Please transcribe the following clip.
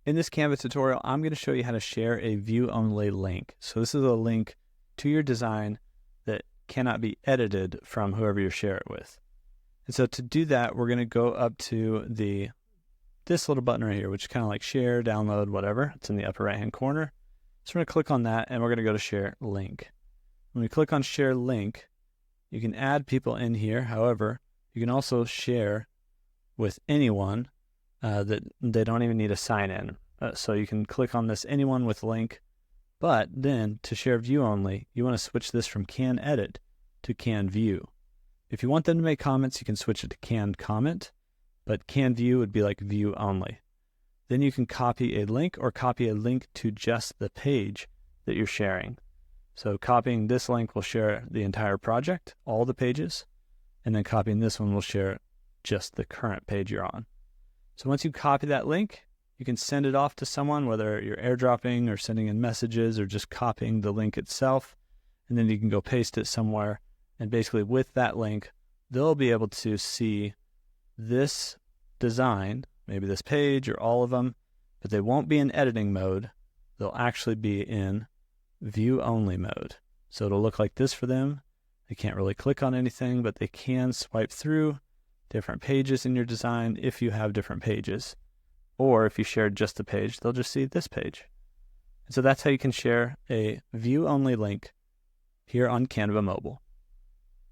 In this Canva tutorial, I'm going to show you how to share a view-only link. So this is a link to your design that cannot be edited from whoever you share it with. And so to do that, we're going to go up to this little button right here, which is kind of like share, download, whatever. It's in the upper right-hand corner. So we're going to click on that, and we're going to go to share link. When we click on share link, you can add people in here. However, you can also share with anyone that they don't even need a sign in. So you can click on this anyone with link, but then to share view only, you want to switch this from can edit to can view. If you want them to make comments, you can switch it to can comment, but can view would be like view only. Then you can copy a link or copy a link to just the page that you're sharing. So copying this link will share the entire project, all the pages, and then copying this one will share just the current page you're on. So once you copy that link, you can send it off to someone, whether you're airdropping or sending in messages or just copying the link itself, and then you can go paste it somewhere. And basically with that link, they'll be able to see this design, maybe this page or all of them, but they won't be in editing mode. They'll actually be in view only mode. So it'll look like this for them. They can't really click on anything, but they can swipe through different pages in your design if you have different pages. Or if you shared just the page, they'll just see this page. And so that's how you can share a view only link here on Canva Mobile.